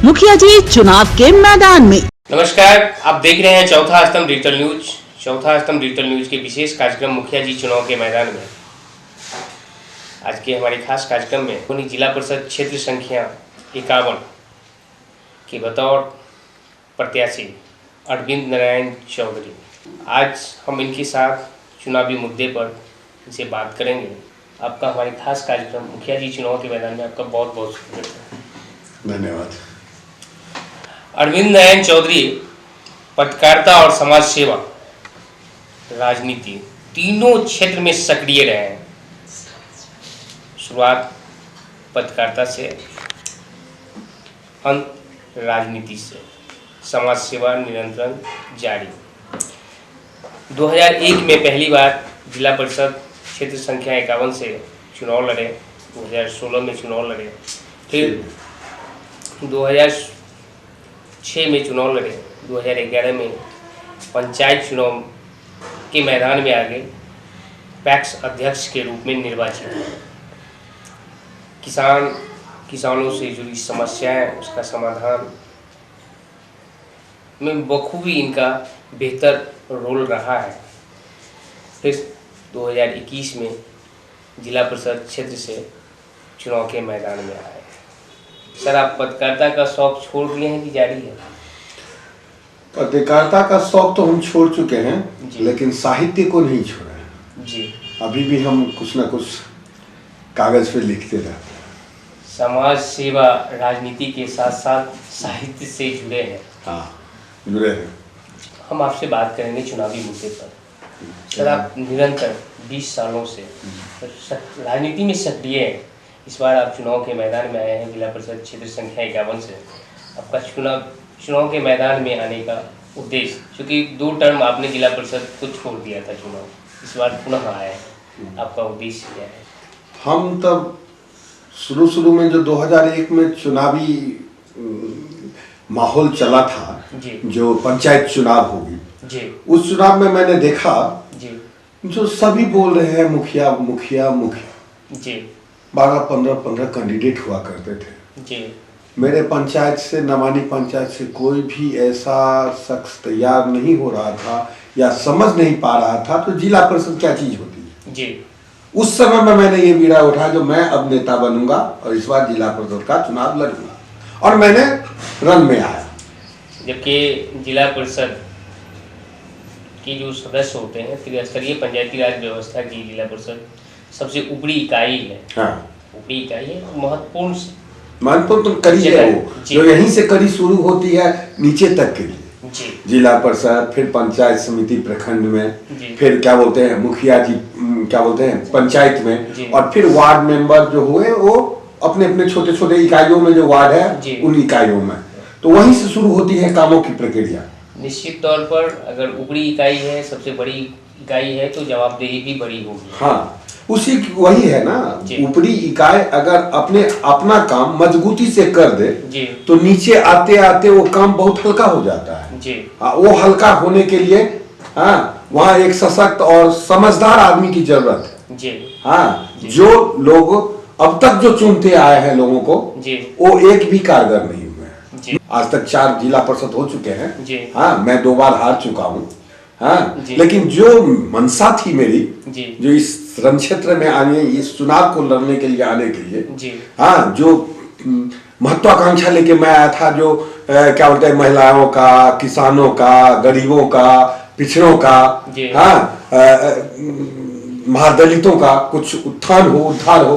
मुखिया जी चुनाव के मैदान में। नमस्कार, आप देख रहे हैं चौथा स्तंभ डिजिटल न्यूज। चौथा स्तंभ डिजिटल न्यूज के विशेष कार्यक्रम मुखिया जी चुनाव के मैदान में। आज के हमारे खास कार्यक्रम में उन्हीं जिला परिषद क्षेत्र संख्या 51 के बतौर प्रत्याशी अरविंद नारायण चौधरी। आज हम इनके साथ चुनावी मुद्दे पर इनसे बात करेंगे। आपका हमारे खास कार्यक्रम मुखिया जी चुनाव के मैदान में आपका बहुत बहुत स्वागत है। धन्यवाद। अरविंद नारायण चौधरी पत्रकारिता और समाज सेवा, राजनीति तीनों क्षेत्र में सक्रिय रहे हैं। शुरुआत पत्रकारिता से, अंत राजनीति से, समाज सेवा निरंतर जारी। 2001 में पहली बार जिला परिषद क्षेत्र संख्या 51 से चुनाव लड़े, 2016 में चुनाव लड़े, फिर 2006 में चुनाव लड़े, 2011 में पंचायत चुनाव के मैदान में आगे पैक्स अध्यक्ष के रूप में निर्वाचित हुए। किसानों से जुड़ी समस्याएं, उसका समाधान में बखूबी इनका बेहतर रोल रहा है। फिर 2021 में जिला परिषद क्षेत्र से चुनाव के मैदान में आए। सर, आप पत्रकारिता का शौक छोड़ दिए हैं कि जारी है? पत्रकारिता का शौक तो हम छोड़ चुके हैं, लेकिन साहित्य को नहीं छोड़ा है जी। अभी भी हम कुछ ना कुछ कागज पे लिखते रहते हैं। समाज सेवा, राजनीति के साथ साथ साहित्य से जुड़े हैं। हाँ, जुड़े हैं। हम आपसे बात करेंगे चुनावी मुद्दे पर। सर, आप निरंतर 20 सालों से राजनीति में सक्रिय हैं। इस बार आप चुनाव के मैदान में आए हैं जिला परिषद क्षेत्र संख्या 51 से। आपका चुनाव के मैदान में आने का उद्देश्य, क्योंकि 2 टर्म आपने जिला परिषद को छोड़ दिया था चुनाव, इस बार पुनः आए हैं, आपका उद्देश्य क्या है? हम तब शुरू में जो 2001 में चुनावी माहौल चला था जी, जो पंचायत चुनाव होगी जी, उस चुनाव में मैंने देखा जी, जो सभी बोल रहे हैं मुखिया मुखिया मुखिया, जी, 12-15 कैंडिडेट हुआ करते थे जी। मेरे पंचायत से, नवानी पंचायत से कोई भी ऐसा शख्स तैयार नहीं हो रहा था या समझ नहीं पा रहा था तो जिला परिषद क्या चीज होती है जी। उस समय में मैंने ये बीड़ा उठाया जो मैं अब नेता बनूंगा और इस बार जिला परिषद का चुनाव लड़ूंगा, और मैंने रन में आया। जबकि जिला परिषद के जो सदस्य होते हैं, त्रिस्तरीय पंचायती राज व्यवस्था की जिला परिषद सबसे ऊपरी इकाई है। हाँ, ऊपरी इकाई है, महत्वपूर्ण तो करी है वो, जो यहीं से करी शुरू होती है नीचे तक के लिए। जी। जिला परिषद, फिर पंचायत समिति प्रखंड में, जी। फिर क्या बोलते हैं मुखिया जी, क्या बोलते हैं पंचायत में, जी। और फिर वार्ड मेंबर जो हुए वो अपने अपने छोटे छोटे इकाइयों में जो वार्ड है उन इकाइयों में, तो वहीं से शुरू होती है कामों की प्रक्रिया। निश्चित तौर पर अगर ऊपरी इकाई है, सबसे बड़ी इकाई है, तो जवाबदेही भी बड़ी होगी। हाँ, उसी वही है ना, ऊपरी इकाई अगर अपना काम मजबूती से कर दे जी, तो नीचे आते आते वो काम बहुत हल्का हो जाता है जी। वो हल्का होने के लिए वहाँ एक सशक्त और समझदार आदमी की जरूरत है जी। जी। जो लोग अब तक जो चुनते आए हैं लोगों को जी, वो एक भी कारगर नहीं हुए जी। आज तक 4 जिला परिषद हो चुके हैं जी। मैं 2 बार हार चुका हूँ लेकिन जो मंशा थी मेरी जी, जो इस रण क्षेत्र में आने, इस चुनाव को लड़ने के लिए आने के लिए जी, जो महत्वाकांक्षा लेके मैं आया था, जो क्या बोलते हैं महिलाओं का, किसानों का, गरीबों का, पिछड़ों का, महादलितों का कुछ उत्थान हो, उद्धार हो,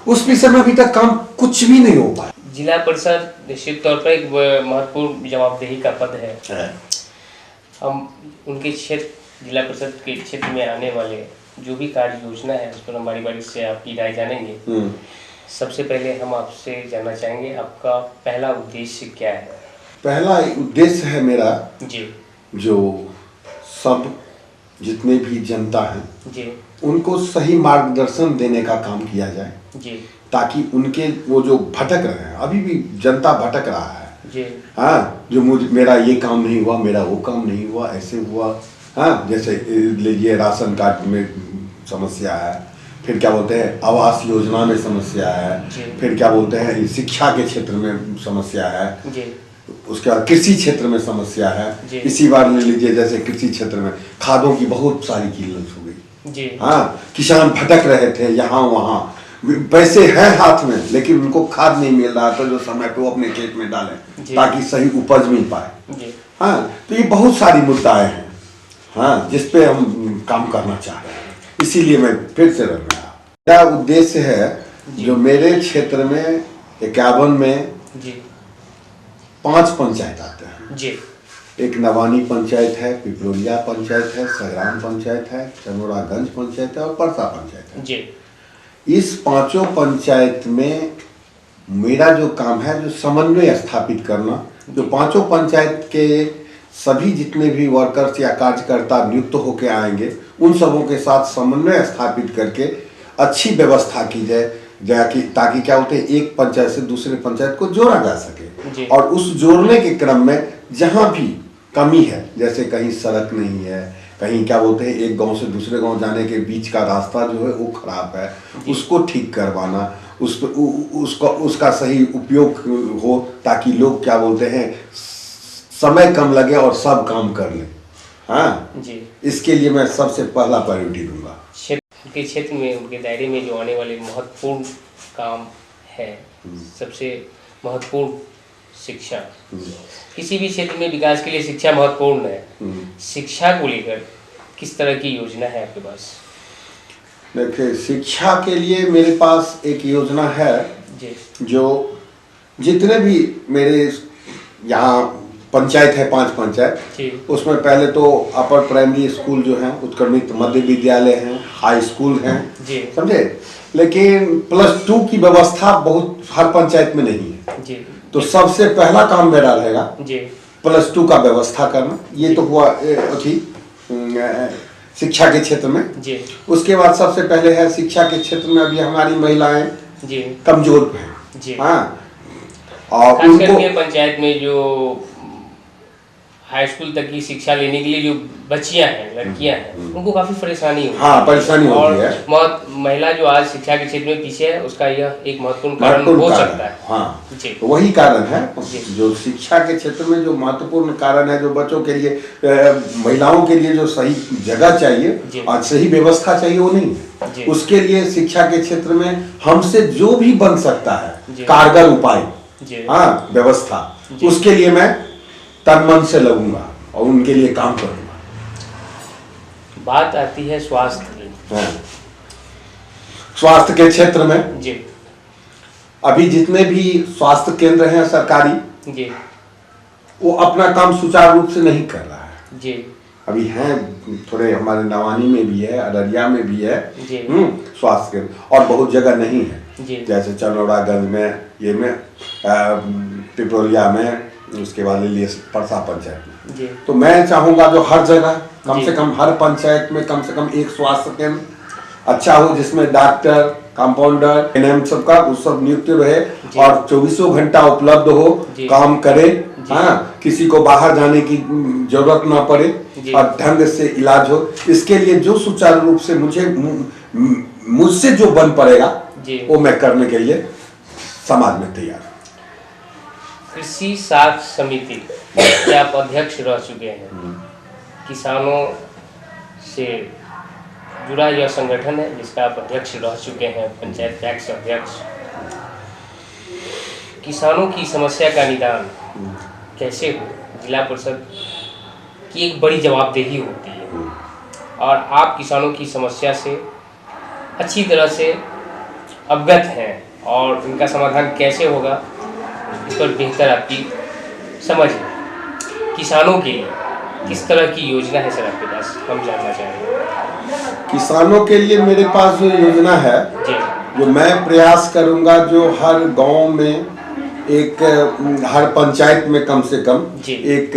उस विषय में अभी तक काम कुछ भी नहीं हो पाया। जिला परिषद निश्चित तौर पर एक महत्वपूर्ण जवाबदेही का पद है। हम उनके क्षेत्र, जिला परिषद के क्षेत्र में आने वाले जो भी कार्य योजना है उस पर हम बारी बारी से आपकी राय जानेंगे। सबसे पहले हम आपसे जानना चाहेंगे, आपका पहला उद्देश्य क्या है? पहला उद्देश्य है मेरा जी, जो सब जितने भी जनता है जी, उनको सही मार्गदर्शन देने का काम किया जाए जी, ताकि उनके वो जो भटक रहे हैं, अभी भी जनता भटक रहा है जी, जो मेरा ये काम नहीं हुआ, मेरा वो काम नहीं हुआ, ऐसे हुआ, जैसे लीजिए राशन कार्ड में समस्या है, फिर क्या बोलते हैं आवास योजना में समस्या जी। है, फिर क्या बोलते हैं शिक्षा के क्षेत्र में समस्या है, जी उसके बाद कृषि क्षेत्र में समस्या है। जी। इसी बार ले लीजिए जैसे कृषि क्षेत्र में खादों की बहुत सारी किल्लत हो गई। जी हाँ, किसान भटक रहे थे यहाँ वहाँ, पैसे हैं हाथ में लेकिन उनको खाद नहीं मिल रहा था जो समय पे वो अपने खेत में डालें जी। ताकि सही उपज मिल पाए। जी हाँ, तो ये बहुत सारी मुद्दाएं हैं, हाँ, जिस पे हम काम करना चाह रहे हैं। इसीलिए मैं फिर से रह रहा, मेरा उद्देश्य है जो मेरे क्षेत्र में 51 में जी 5 पंचायत आते हैं। जी एक नवानी पंचायत है, पिपरोलिया पंचायत है, सगराम पंचायत है, चनोरागंज पंचायत है और परसा पंचायत है। जी इस 5 पंचायत में मेरा जो काम है जो समन्वय स्थापित करना, जो 5 पंचायत के सभी जितने भी वर्कर्स या कार्यकर्ता नियुक्त होकर आएंगे उन सबों के साथ समन्वय स्थापित करके अच्छी व्यवस्था की जाए ताकि क्या होते हैं एक पंचायत से दूसरे पंचायत को जोड़ा जा सके। और उस जोड़ने के क्रम में जहाँ भी कमी है, जैसे कहीं सड़क नहीं है, कहीं क्या बोलते हैं एक गांव से दूसरे गांव जाने के बीच का रास्ता जो है वो खराब है, उसको ठीक करवाना, उसका सही उपयोग हो ताकि लोग क्या बोलते हैं समय कम लगे और सब काम कर लें। हाँ जी, इसके लिए मैं सबसे पहला प्रायोरिटी दूंगा। उनके क्षेत्र में, उनके दायरे में जो आने वाले महत्वपूर्ण काम है, सबसे महत्वपूर्ण शिक्षा। किसी भी क्षेत्र में विकास के लिए शिक्षा महत्वपूर्ण है। शिक्षा को लेकर किस तरह की योजना है आपके पास? देखिए, शिक्षा के लिए मेरे पास एक योजना है जी। जो जितने भी मेरे यहाँ पंचायत है 5 पंचायत, उसमें पहले तो अपर प्राइमरी स्कूल जो है, उत्क्रमित मध्य विद्यालय हैं, हाई स्कूल हैं, समझे, लेकिन +2 की व्यवस्था बहुत हर पंचायत में नहीं है जी। तो सबसे पहला काम मेरा रहेगा जी +2 का व्यवस्था करना। ये तो हुआ थी शिक्षा के क्षेत्र में जी। उसके बाद सबसे पहले है शिक्षा के क्षेत्र में अभी हमारी महिलाएं जी कमजोर हैं जी। हाँ, और खास उनको करके पंचायत में जो हाई स्कूल तक की शिक्षा लेने के लिए जो बच्चियां हैं, लड़कियां हैं, उनको काफी परेशानी होती है। हाँ, परेशानी होती है। और महिला जो आज शिक्षा के क्षेत्र में पीछे है, उसका यह एक महत्वपूर्ण कारण हो सकता है। हाँ जी। तो वही कारण है जो शिक्षा के क्षेत्र में जो महत्वपूर्ण कारण है, जो बच्चों के लिए महिलाओं के लिए जो सही जगह चाहिए और सही व्यवस्था चाहिए वो नहीं है। उसके लिए शिक्षा के क्षेत्र में हमसे जो भी बन सकता है कारगर उपाय, हाँ, व्यवस्था, उसके लिए मैं तन मन से लगूंगा और उनके लिए काम करूंगा। बात आती है स्वास्थ्य की। हाँ। स्वास्थ्य के क्षेत्र में जी। अभी जितने भी स्वास्थ्य केंद्र हैं सरकारी जी, वो अपना काम सुचारू रूप से नहीं कर रहा है। जी। अभी हैं थोड़े, हमारे नवानी में भी है, अररिया में भी है स्वास्थ्य केंद्र, और बहुत जगह नहीं है जी। जैसे चनौरागंज में, ये में, पिपरोलिया में, उसके बाद ले लिए परसा पंचायत में। तो मैं चाहूंगा जो हर जगह कम से कम हर पंचायत में कम से कम एक स्वास्थ्य केंद्र अच्छा हो, जिसमें डॉक्टर, कंपाउंडर, एनएम सबका उस सब नियुक्त रहे और 24 घंटा उपलब्ध हो, काम करे, हाँ, किसी को बाहर जाने की जरूरत ना पड़े और ढंग से इलाज हो। इसके लिए जो सुचारू रूप से मुझसे जो बन पड़ेगा वो मैं करने के लिए समाज में तैयार हूँ। कृषि साख समिति के आप अध्यक्ष रह चुके हैं। किसानों से जुड़ा यह संगठन है जिसका आप अध्यक्ष रह चुके हैं, पंचायत पैक्स अध्यक्ष। किसानों की समस्या का निदान कैसे हो, जिला परिषद की एक बड़ी जवाबदेही होती है और आप किसानों की समस्या से अच्छी तरह से अवगत हैं और इनका समाधान कैसे होगा इस पर बेहतर आपकी समझ है। किसानों के लिए किस तरह की योजना है सर आपके पास, हम जानना चाहेंगे। किसानों के लिए मेरे पास जो योजना है जो मैं प्रयास करूंगा, जो हर गांव में एक, हर पंचायत में कम से कम एक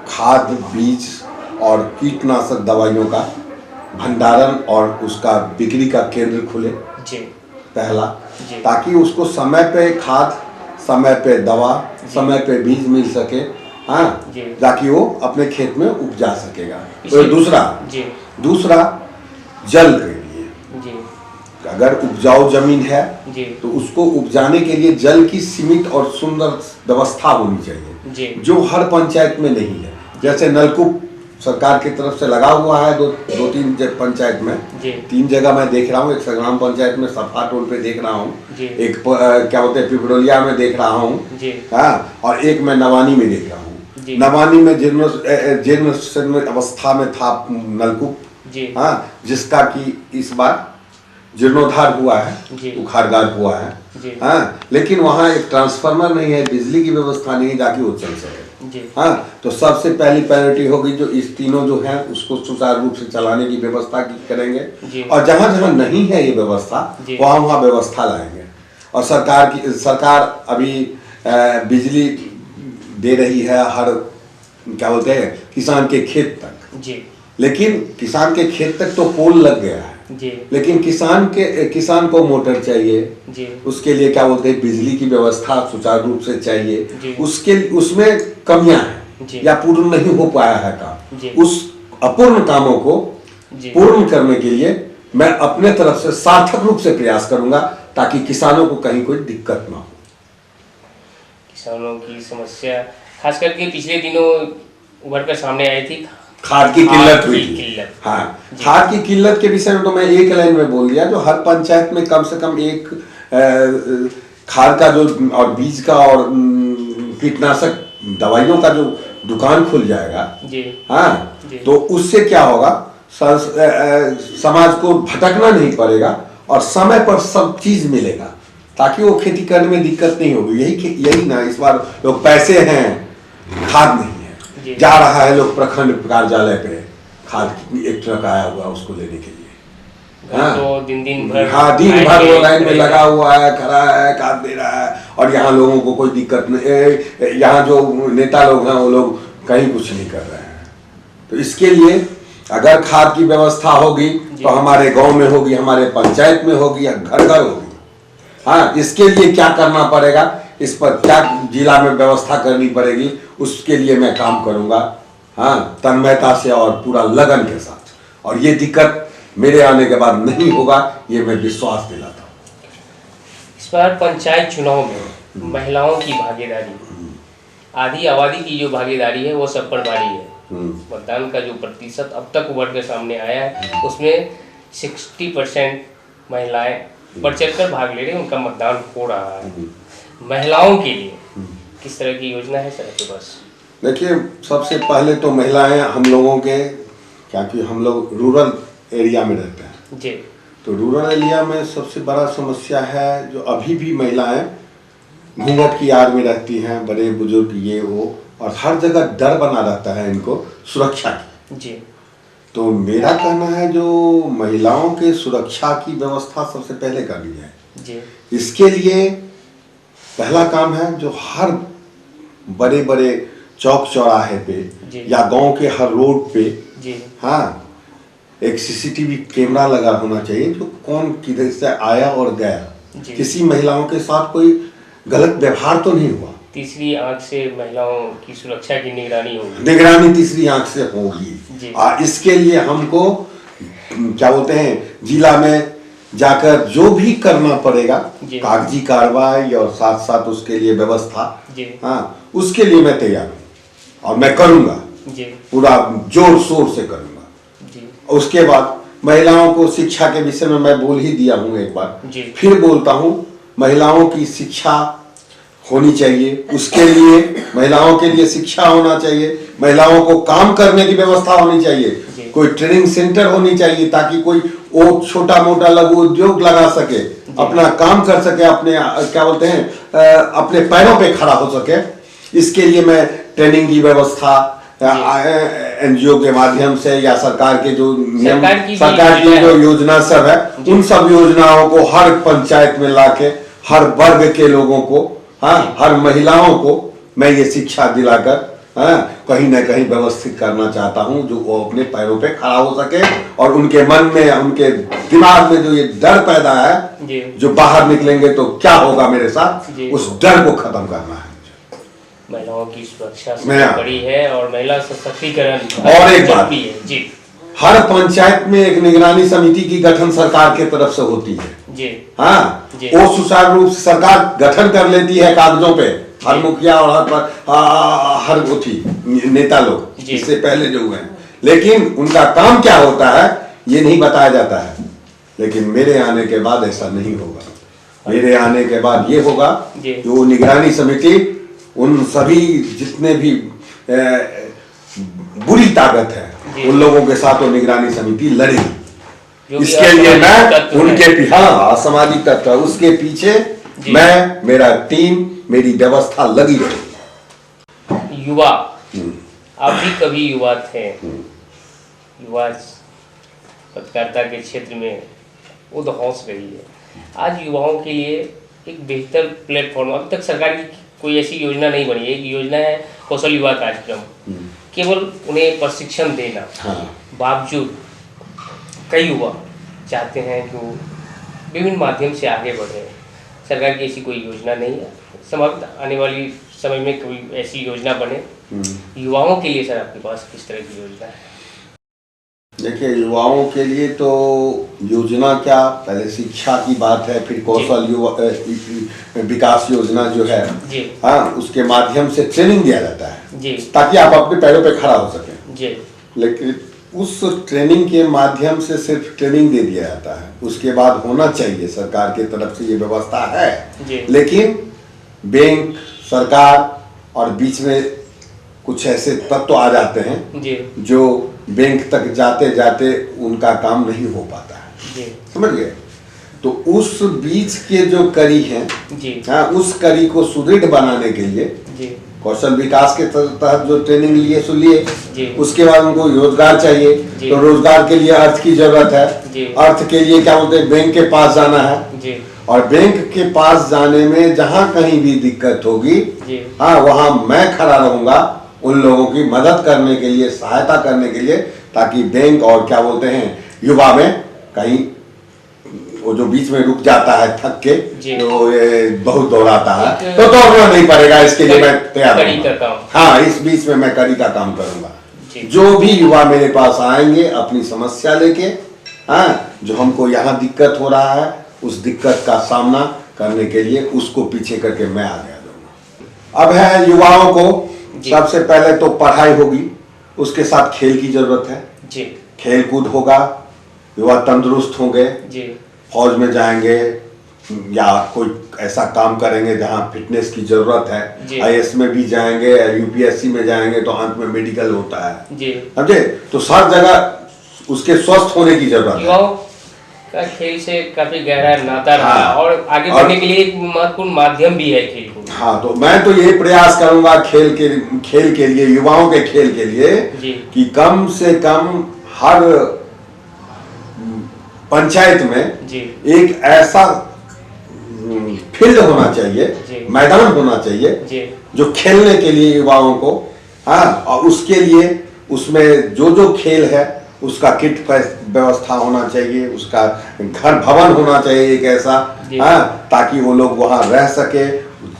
खाद, बीज और कीटनाशक दवाइयों का भंडारण और उसका बिक्री का केंद्र खुले पहला, ताकि उसको समय पे खाद, समय पे दवा, समय पे बीज मिल सके, हाँ, ताकि वो अपने खेत में उपजा सकेगा। तो दूसरा जल के लिए। जी अगर उपजाऊ जमीन है जी तो उसको उपजाने के लिए जल की सीमित और सुंदर व्यवस्था होनी चाहिए, जी जो हर पंचायत में नहीं है। जैसे नलकूप सरकार की तरफ से लगा हुआ है दो तीन पंचायत में, जी 3 जगह मैं देख रहा हूँ। एक संग्राम पंचायत में सफा टोल पे देख रहा हूँ, जी एक क्या बोलते हैं पिपरोलिया में देख रहा हूँ, जी हाँ, और एक मैं नवानी में देख रहा हूँ। जी नवानी में जीर्ण अवस्था में था नलकूप, जी हाँ, जिसका कि इस बार जीर्णोद्धार हुआ जी। है, उखाड़गाड़ हुआ है, जी हाँ, लेकिन वहाँ एक ट्रांसफार्मर नहीं है, बिजली की व्यवस्था नहीं ताकि वो चल सके। जी हाँ, तो सबसे पहली प्रायोरिटी होगी जो इस तीनों जो है उसको सुचारू रूप से चलाने की व्यवस्था करेंगे, जी। और जहाँ जहाँ नहीं है ये व्यवस्था जी। वहाँ वहाँ व्यवस्था लाएंगे। और सरकार अभी बिजली दे रही है हर क्या बोलते हैं किसान के खेत तक, जी लेकिन किसान के खेत तक तो पोल लग गया है, जी लेकिन किसान को मोटर चाहिए, जी उसके लिए क्या बोलते हैं बिजली की व्यवस्था सुचारू रूप से चाहिए, जी। उसमें कमियां जी। हैं या पूर्ण नहीं हो पाया है काम। जी। उस अपूर्ण कामों को जी। पूर्ण करने के लिए मैं अपने तरफ से सार्थक रूप से प्रयास करूंगा ताकि किसानों को कहीं कोई दिक्कत ना हो। किसानों की समस्या खास करके पिछले दिनों उभर कर सामने आई थी, खाद की किल्लत हुई की थी। किल्लत। हाँ, खाद की किल्लत के विषय में तो मैं एक लाइन में बोल दिया, जो हर पंचायत में कम से कम एक खाद का जो और बीज का और कीटनाशक दवाइयों का जो दुकान खुल जाएगा, जी हाँ, जी। तो उससे क्या होगा, समाज को भटकना नहीं पड़ेगा और समय पर सब चीज मिलेगा ताकि वो खेती करने में दिक्कत नहीं होगी। यही ना, इस बार लोग पैसे हैं, खाद नहीं जी। है, जा रहा है लोग प्रखंड कार्यालय पे, खाद की एक ट्रक आया हुआ है उसको लेने के लिए, हाँ, तो दिन भर हाँ, दिन भर वो लाइन में लगा हुआ है, खड़ा है, खाद दे रहा है, और यहाँ लोगों को कोई दिक्कत नहीं। यहाँ जो नेता लोग हैं वो लोग कहीं कुछ नहीं कर रहे हैं। तो इसके लिए अगर खाद की व्यवस्था होगी तो हमारे गांव में होगी, हमारे पंचायत में होगी या घर घर होगी। हाँ, इसके लिए क्या करना पड़ेगा, इस पर क्या जिला में व्यवस्था करनी पड़ेगी, उसके लिए मैं काम करूंगा, हाँ, तन्मयता से और पूरा लगन के साथ। और ये दिक्कत मेरे आने के बाद नहीं होगा, ये मैं विश्वास दिलाता हूँ। इस बार पंचायत चुनाव में महिलाओं की भागीदारी, आधी आबादी की जो भागीदारी है वो सब पर भारी है। मतदान का जो प्रतिशत अब तक उभर कर सामने आया है उसमें 60% महिलाएं बढ़ चढ़ कर भाग ले रही हैं, उनका मतदान हो रहा है। महिलाओं के लिए किस तरह की योजना है सर आपके पास? देखिए, सबसे पहले तो महिलाएं हम लोगों के, क्योंकि हम लोग रूरल एरिया में रहते हैं जी, तो रूरल एरिया में सबसे बड़ा समस्या है जो अभी भी महिलाएं घूंघट की आड़ में रहती हैं, बड़े बुजुर्ग ये वो, और हर जगह डर बना रहता है इनको सुरक्षा की। जी, तो मेरा कहना है जो महिलाओं के सुरक्षा की व्यवस्था सबसे पहले करनी है। जी, इसके लिए पहला काम है जो हर बड़े बड़े चौक चौराहे पे जी। या गांव के हर रोड पे, जी, हाँ, एक सीसीटीवी कैमरा लगा होना चाहिए जो कौन किधर से आया और गया, जी। किसी किसी महिलाओं के साथ कोई गलत व्यवहार तो नहीं हुआ। तीसरी आंख से महिलाओं की सुरक्षा की निगरानी होगी। निगरानी तीसरी आंख से होगी। जी। और इसके लिए हमको क्या बोलते हैं, जिला में जाकर जो भी करना पड़ेगा, जी। कागजी कार्रवाई और साथ साथ उसके लिए व्यवस्था, जी, हाँ, उसके लिए मैं तैयार हूँ और मैं करूँगा, जी, पूरा जोर शोर से करूँगा। जी, उसके बाद महिलाओं को शिक्षा के विषय में मैं बोल ही दिया हूँ एक बार, जी। फिर बोलता हूँ, महिलाओं की शिक्षा होनी चाहिए। उसके लिए महिलाओं के लिए शिक्षा होना चाहिए, महिलाओं को काम करने की व्यवस्था होनी चाहिए, कोई ट्रेनिंग सेंटर होनी चाहिए ताकि कोई वो छोटा मोटा लघु उद्योग लगा सके, अपना काम कर सके, अपने क्या बोलते हैं अपने पैरों पे खड़ा हो सके। इसके लिए मैं ट्रेनिंग की व्यवस्था एनजीओ के माध्यम से या सरकार के जो नियम, सरकार की जो योजना सब है, उन सब योजनाओं को हर पंचायत में लाके हर वर्ग के लोगों को, हाँ, हर महिलाओं को मैं ये शिक्षा दिलाकर, हाँ, कहीं ना कहीं व्यवस्थित करना चाहता हूँ जो वो अपने पैरों पे खड़ा हो सके और उनके मन में, उनके दिमाग में जो ये डर पैदा है, जो बाहर निकलेंगे तो क्या होगा मेरे साथ, उस डर को खत्म करना है। महिलाओं की सुरक्षा सबसे बड़ी है और महिला सशक्तिकरण और एक बात भी है। जी, हर पंचायत में एक निगरानी समिति की गठन सरकार के तरफ से होती है जी हाँ जी। वो सुचारू रूप से सरकार गठन कर लेती है कागजों पे, हर मुखिया और हर नेता लोग जी। इससे पहले जो हुए हैं, लेकिन उनका काम क्या होता है ये नहीं बताया जाता है। लेकिन मेरे आने के बाद ऐसा नहीं होगा। मेरे आने के बाद ये होगा जी। कि वो निगरानी समिति उन सभी जितने भी बुरी ताकत है जी। उन लोगों के साथ वो निगरानी समिति लड़ेगी। जो कि इसके लिए मैं असामाजिक तत्व उनके असामाजिक तत्व उसके पीछे जी। मैं, मेरा टीम, मेरी व्यवस्था लगी रहेगी। युवा, आप भी कभी युवा थे, युवा पत्रकारिता के क्षेत्र में उद्घोष रही है। आज युवाओं के लिए एक बेहतर प्लेटफॉर्म, अब तक सरकार की कोई ऐसी योजना नहीं बनी है। एक योजना है कौशल युवा कार्यक्रम, केवल उन्हें प्रशिक्षण देना। हाँ। बावजूद कई युवा चाहते हैं कि वो विभिन्न माध्यम से आगे बढ़े। सरकार की ऐसी कोई योजना नहीं है। संभवतः आने वाली समय में कोई ऐसी योजना बने युवाओं के लिए। सर आपके पास किस तरह की योजना है? देखिए, युवाओं के लिए तो योजना क्या, पहले शिक्षा की बात है, फिर कौशल युवा विकास योजना जो है जी। हाँ उसके माध्यम से ट्रेनिंग दिया जाता है जी। ताकि आप अपने पैरों पे खड़ा हो सकें। जी। लेकिन उस ट्रेनिंग के माध्यम से सिर्फ ट्रेनिंग दे दिया जाता है, उसके बाद होना चाहिए, सरकार की तरफ से ये व्यवस्था है जी। लेकिन बैंक, सरकार और बीच में कुछ ऐसे तत्व आ जाते हैं जी। जो बैंक तक जाते जाते उनका काम नहीं हो पाता है। जी। समझ गए? तो उस बीच के जो कड़ी हैं जी। हाँ उस कड़ी को सुदृढ़ बनाने के लिए जी। कौशल विकास के तहत जो ट्रेनिंग लिए सो लिए, जी। उसके बाद उनको रोजगार चाहिए, जी। तो रोजगार के लिए अर्थ की जरूरत है। जी। अर्थ के लिए क्या बोलते हैं, बैंक के पास जाना है। जी। और बैंक के पास जाने में जहां कहीं भी दिक्कत होगी जी। हाँ वहां मैं खड़ा रहूंगा उन लोगों की मदद करने के लिए, सहायता करने के लिए, ताकि बैंक और क्या बोलते हैं युवा में कहीं वो जो बीच में रुक जाता है थक के, तो ये बहुत दौड़ाता है तो दौड़ना नहीं पड़ेगा। इसके लिए मैं तैयार हूँ। हाँ इस बीच में मैं कड़ी का काम करूंगा। जो भी युवा मेरे पास आएंगे अपनी समस्या लेके, हाँ जो हमको यहाँ दिक्कत हो रहा है उस दिक्कत का सामना करने के लिए उसको पीछे करके मैं आगे आ जाऊंगा। अब है युवाओं को सबसे पहले तो पढ़ाई होगी, उसके साथ खेल की जरूरत है। जी। खेल कूद होगा, युवा तंदुरुस्त होंगे, फौज में जाएंगे या कोई ऐसा काम करेंगे जहां फिटनेस की जरूरत है, आईएएस में भी जाएंगे, यूपीएससी में जाएंगे तो अंत में मेडिकल होता है, समझे? तो सब जगह उसके स्वस्थ होने की जरूरत है। का खेल से काफी गहरा नाता रहा है और आगे बढ़ने के लिए एक महत्वपूर्ण माध्यम भी है खेल को। हाँ तो मैं तो ये प्रयास करूंगा खेल के लिए, युवाओं के खेल के लिए कि कम से कम हर पंचायत में एक ऐसा फील्ड होना चाहिए, मैदान होना चाहिए जो खेलने के लिए युवाओं को, हाँ और उसके लिए उसमें जो खेल है उसका किट व्यवस्था होना चाहिए, उसका घर भवन होना चाहिए एक ऐसा, हाँ ताकि वो लोग वहाँ रह सके,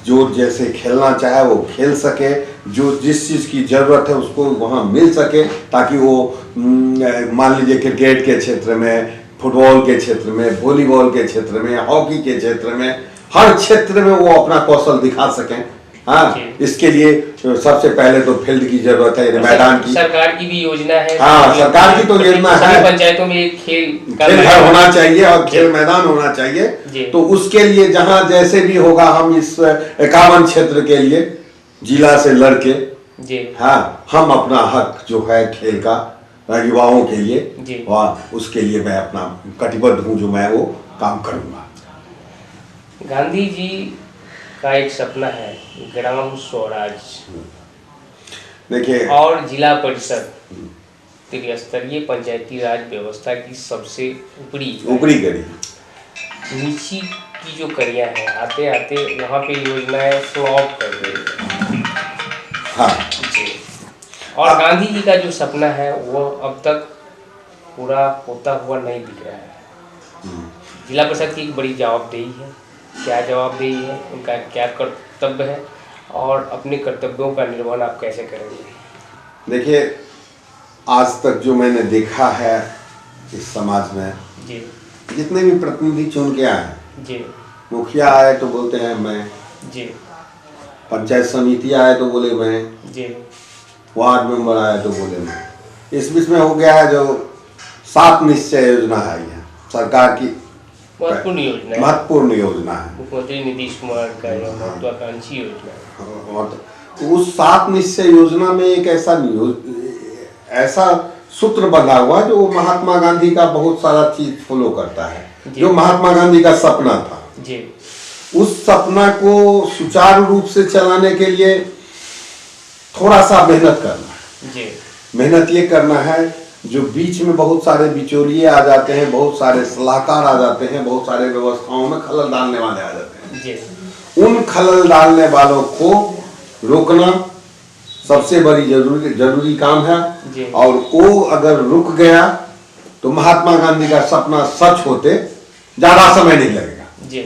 जो जैसे खेलना चाहे वो खेल सके, जो जिस चीज़ की जरूरत है उसको वहाँ मिल सके, ताकि वो मान लीजिए क्रिकेट के क्षेत्र में, फुटबॉल के क्षेत्र में, वॉलीबॉल के क्षेत्र में, हॉकी के क्षेत्र में, हर क्षेत्र में वो अपना कौशल दिखा सकें। हाँ इसके लिए सबसे पहले तो फील्ड की जरूरत है, मैदान की। सरकार की भी योजना है। हाँ सरकार की तो योजना है, पंचायतों में खेल घर होना चाहिए और खेल मैदान होना चाहिए। तो उसके लिए जहाँ जैसे भी होगा हम इस 51 क्षेत्र के लिए जिला से लड़के हाँ हम अपना हक जो है खेल का युवाओं के लिए, उसके लिए मैं अपना कटिबद्ध हूँ, जो मैं वो काम करूँगा। गांधी जी का एक सपना है ग्राम स्वराज, देखिए, और जिला परिषद त्रिस्तरीय पंचायती राज व्यवस्था की सबसे ऊपरी कड़ी, नीची की जो कड़ियाँ हैं, आते आते वहाँ पे योजनाएं फ्लॉप कर गई। हाँ जी। और गांधी जी का जो सपना है वो अब तक पूरा होता हुआ नहीं दिख रहा है। जिला परिषद की एक बड़ी जवाबदेही है, क्या जवाबदेही है, उनका क्या कर्तव्य है और अपने कर्तव्यों का निर्वहन आप कैसे करेंगे? देखिए, आज तक जो मैंने देखा है इस समाज में, जी जितने भी प्रतिनिधि चुन के आए, जी मुखिया आए तो बोलते हैं मैं, जी पंचायत समिति आए तो बोले मैं, जी वार्ड मेंबर आए तो बोले मैं। इस बीच में हो गया है जो 7 निश्चय योजना है, यह सरकार की महत्वपूर्ण योजना है, महत्वपूर्ण योजना है। मुख्यमंत्री नीतीश कुमार का यह महत्वाकांक्षी योजना है। और उस 7 निश्चय योजना में एक ऐसा सूत्र बंधा हुआ है जो महात्मा गांधी का बहुत सारा चीज फॉलो करता है, जो महात्मा गांधी का सपना था। जी उस सपना को सुचारू रूप से चलाने के लिए थोड़ा सा मेहनत करना है। जी मेहनत ये करना है जो बीच में बहुत सारे बिचौलिए आ जाते हैं, बहुत सारे सलाहकार आ जाते हैं, बहुत सारे व्यवस्थाओं में खलल डालने वाले आ जाते हैं। जी उन खलल डालने वालों को रोकना सबसे बड़ी जरूरी काम है। जी। और वो अगर रुक गया तो महात्मा गांधी का सपना सच होते ज्यादा समय नहीं लगेगा। जी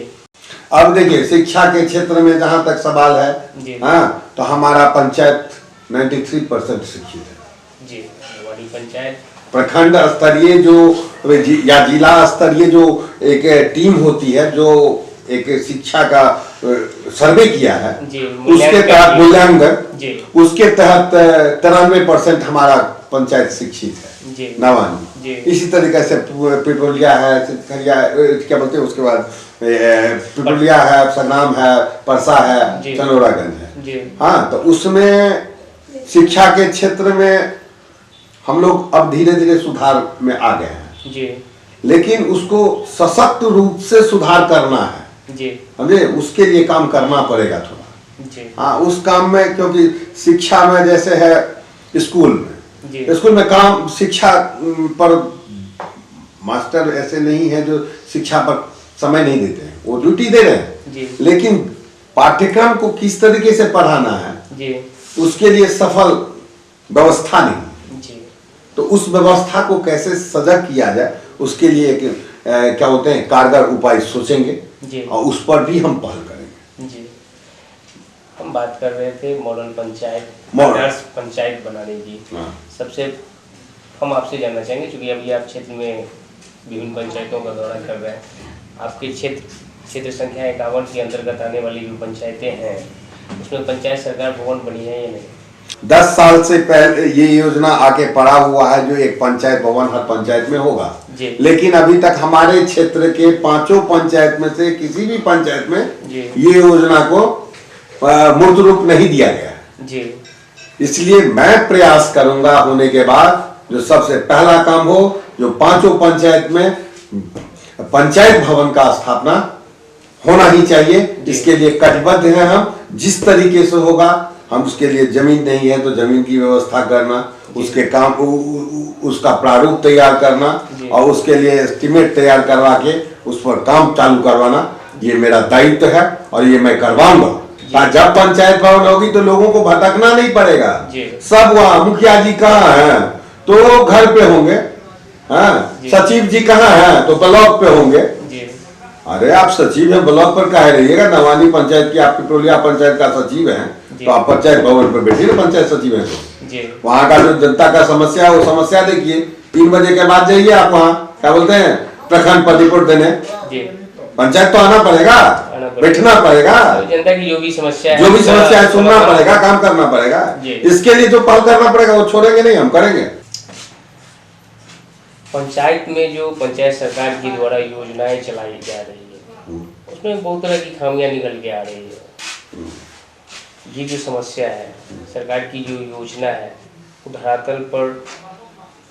अब देखिए शिक्षा के क्षेत्र में जहां तक सवाल जी। है, हाँ, तो हमारा पंचायत 93% शिक्षित है। जी हमारी पंचायत प्रखंड स्तरीय या जिला स्तरीय जो एक टीम होती है, जो एक शिक्षा का सर्वे किया है, उसके तहत मूल्यांकन, उसके तहत 93% हमारा पंचायत शिक्षित है, नवानी। इसी तरीके से पिपरोलिया है, क्या बोलते हैं, उसके बाद पिपरोलिया है, संग्राम है, परसा है, चनोरागंज है। हाँ, तो उसमें शिक्षा के क्षेत्र में हम लोग अब धीरे धीरे सुधार में आ गए हैं। जी लेकिन उसको सशक्त रूप से सुधार करना है। जी समझे, उसके लिए काम करना पड़ेगा थोड़ा। जी हाँ, उस काम में, क्योंकि शिक्षा में जैसे है स्कूल में काम, शिक्षा पर मास्टर ऐसे नहीं है जो शिक्षा पर समय नहीं देते हैं, वो ड्यूटी दे रहे हैं, लेकिन पाठ्यक्रम को किस तरीके से पढ़ाना है उसके लिए सफल व्यवस्था नहीं। तो उस व्यवस्था को कैसे सजग किया जाए, उसके लिए एक क्या बोलते हैं, कारगर उपाय सोचेंगे और उस पर भी हम पहल करेंगे। जी हम बात कर रहे थे मॉडल पंचायत, आदर्श पंचायत बनाने की। सबसे हम आपसे जानना चाहेंगे, क्योंकि अभी आप क्षेत्र में विभिन्न पंचायतों का दौरा कर रहे हैं, आपके क्षेत्र संख्या 51 के अंतर्गत आने वाली जो पंचायतें हैं, उसमें पंचायत सरकार भवन बनी है या नहीं? 10 साल से पहले ये योजना आके पड़ा हुआ है जो एक पंचायत भवन हर पंचायत में होगा, लेकिन अभी तक हमारे क्षेत्र के 5 पंचायत में से किसी भी पंचायत में ये योजना को मूर्त रूप नहीं दिया गया। इसलिए मैं प्रयास करूंगा होने के बाद जो सबसे पहला काम हो, जो 5 पंचायत में पंचायत भवन का स्थापना होना ही चाहिए। इसके लिए कटिबद्ध हैं हम। जिस तरीके से होगा, हम उसके लिए जमीन नहीं है तो जमीन की व्यवस्था करना, उसके काम उसका प्रारूप तैयार करना और उसके लिए एस्टीमेट तैयार करवा के उस पर काम चालू करवाना, ये मेरा दायित्व है और ये मैं करवाऊंगा। जब पंचायत भवन होगी तो लोगों को भटकना नहीं पड़ेगा। सब वहाँ मुखिया जी कहाँ हैं तो घर पे होंगे, हाँ, सचिव जी कहाँ हैं तो ब्लॉक पे होंगे। अरे आप सचिव हैं, ब्लॉक पर काहे रहिएगा? नवानी पंचायत की, आप पिपरोलिया पंचायत का सचिव हैं तो आप पंचायत भवन पर बैठिए ना, पंचायत सचिव है तो वहाँ का जो जनता का समस्या है वो समस्या देखिए। 3 बजे के बाद जाइए आप वहाँ, क्या बोलते हैं, प्रखंड पर रिपोर्ट देने। पंचायत तो आना पड़ेगा, बैठना पड़ेगा, जनता की जो भी समस्या है सुनना पड़ेगा, काम करना पड़ेगा। इसके लिए जो पहल करना पड़ेगा वो छोड़ेंगे नहीं, हम करेंगे। पंचायत में जो पंचायत सरकार के द्वारा योजनाएं चलाई जा रही है, उसमें बहुत तरह की खामियां निकल के आ रही है। ये जो समस्या है, सरकार की जो योजना है, वो धरातल पर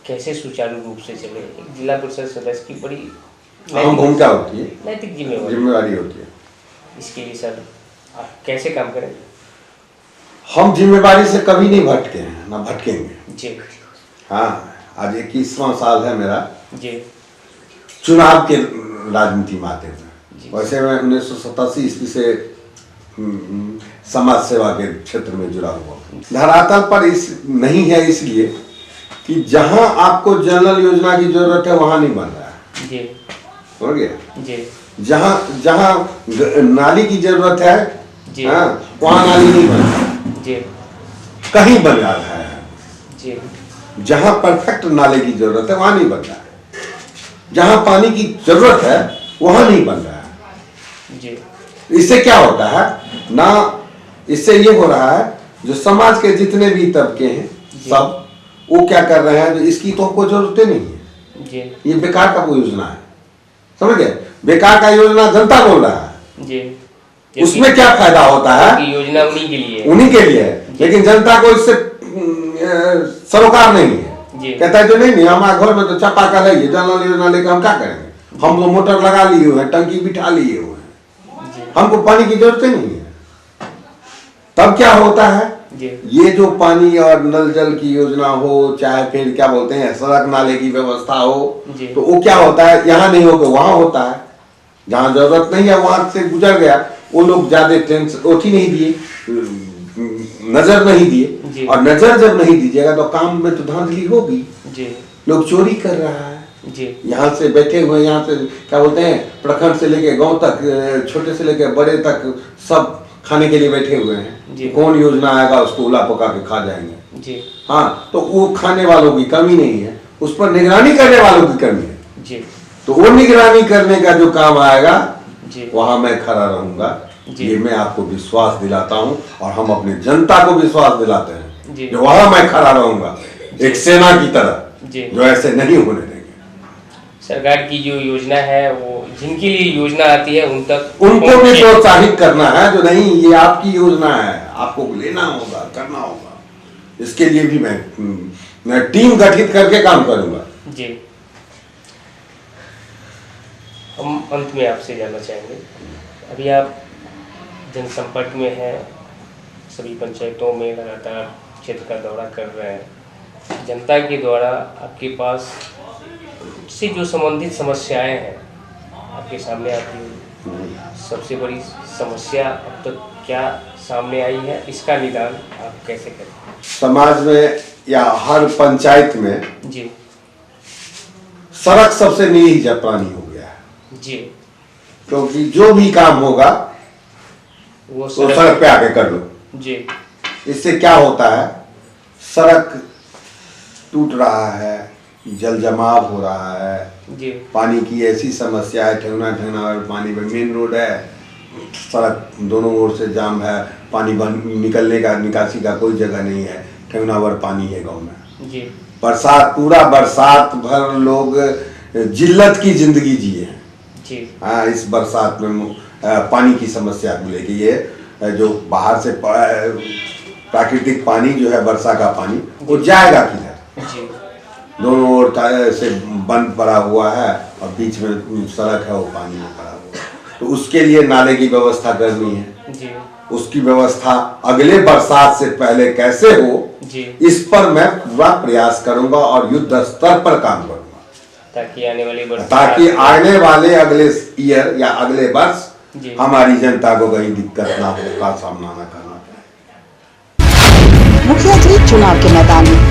कैसे सुचारू रूप से चले? एक जिला परिषद सदस्य की बड़ी अहम भूमिका होती है, नैतिक जिम्मेवारी होती है। इसके लिए सर आप कैसे काम करेंगे? हम जिम्मेवारी से कभी नहीं भटके हैं, ना भटकेंगे जी। हाँ, आज 21वां साल है मेरा जी चुनाव के राजनीति में आते हुए। वैसे मैं 1987 ईस्वी से समाज सेवा के क्षेत्र में जुड़ा हुआ। धरातल पर नहीं है, इसलिए कि जहां आपको जनरल योजना की जरूरत है वहां नहीं बन रहा है। जी हो गया जी। जहां नाली की जरूरत है, हाँ, वहां नाली नहीं बन रहा, जी, कहीं बन रहा है। जी। जहां परफेक्ट नाले की जरूरत है वहां नहीं बन रहा है, जहां पानी की जरूरत है वहां नहीं बन रहा है। जी इससे क्या होता है ना, इससे ये हो रहा है जो समाज के जितने भी तबके हैं सब वो क्या कर रहे हैं, जो इसकी तो हमको जरूरत ही नहीं है, जी ये बेकार का कोई योजना है, समझ गए, बेकार का योजना जनता बोल रहा है। जी उसमें क्या फायदा होता है, कि योजना उन्हीं के लिए है। उन्हीं के लिए है, लेकिन जनता को इससे सरोकार नहीं जी। है। कहता है जो नहीं हमारे घर में तो चापाकल है, ये जल नल योजना लेकर हम क्या करेंगे, हम तो मोटर लगा लिए हुए हैं, टंकी बिठा लिए हुए हैं, हमको पानी की जरूरत ही नहीं है। तब क्या होता है, ये जो पानी और नल जल की योजना हो, चाहे फिर क्या बोलते हैं सड़क नाले की व्यवस्था हो, तो वो क्या होता है, यहाँ नहीं होकर वहां होता है, जहां जरूरत नहीं है वहां से गुजर गया, वो लोग ज्यादा टेंशन ओठी नहीं दिए, नजर नहीं दिए, और नजर जब नहीं दीजिएगा तो काम में तो धांधली होगी, लोग चोरी कर रहा है, यहाँ से बैठे हुए, यहाँ से क्या बोलते हैं प्रखंड से लेके गांव तक, छोटे से लेके बड़े तक सब खाने के लिए बैठे हुए हैं, कौन योजना आएगा उसको उला पका के खा जाएंगे। हाँ, तो वो खाने वालों की कमी नहीं है, उस पर निगरानी करने वालों की कमी है, तो वो निगरानी करने का जो काम आएगा वहां मैं खड़ा रहूंगा, ये मैं आपको विश्वास दिलाता हूं, और हम अपनी जनता को विश्वास दिलाते हैं कि वहां मैं खड़ा रहूंगा एक सेना की तरह, जो ऐसे नहीं होने देंगे। सरकार की जो योजना है वो जिनके लिए योजना आती है उनको भी प्रोत्साहित करना है, जो नहीं ये आपकी योजना है, आपको लेना होगा, करना होगा, इसके लिए भी मैं टीम गठित करके काम करूंगा। जी, हम अंत में आपसे जानना चाहेंगे, अभी आप जनसंपर्क में हैं, सभी पंचायतों में लगातार क्षेत्र का दौरा कर रहे हैं, जनता के द्वारा आपके पास से जो संबंधित समस्याएं हैं आपके सामने आती हैं, सबसे बड़ी समस्या अब तक क्या सामने आई है, इसका निदान आप कैसे करें? समाज में या हर पंचायत में जी सड़क सबसे नीली जपानी हो गया है जी, क्योंकि जो भी काम होगा वो सड़क पे आके कर लो जी। इससे क्या होता है, सड़क टूट रहा है, जल जमाव हो रहा है जी, पानी की ऐसी समस्या है, ठेंगना और पानी में मेन रोड है, सड़क दोनों ओर से जाम है, पानी निकलने का निकासी का कोई जगह नहीं है, ठेंगनावर पानी है गांव में जी। बरसात, पूरा बरसात भर लोग जिल्लत की जिंदगी जिए हैं जी। हाँ, इस बरसात में पानी की समस्या को लेके ये जो बाहर से प्राकृतिक पानी जो है वर्षा का पानी वो जाएगा किधर जी। दोनों ओर से बंद पड़ा हुआ है और बीच में सड़क है वो पानी में पड़ा हुआ है, तो उसके लिए नाले की व्यवस्था करनी है जी। उसकी व्यवस्था अगले बरसात से पहले कैसे हो जी। इस पर मैं पूरा प्रयास करूंगा और युद्ध स्तर पर काम करूंगा ताकि आने वाले अगले ईयर या अगले वर्ष हमारी जनता को कहीं दिक्कत ना हो का सामना न करना पड़े। मुखिया जी चुनाव के मैदान में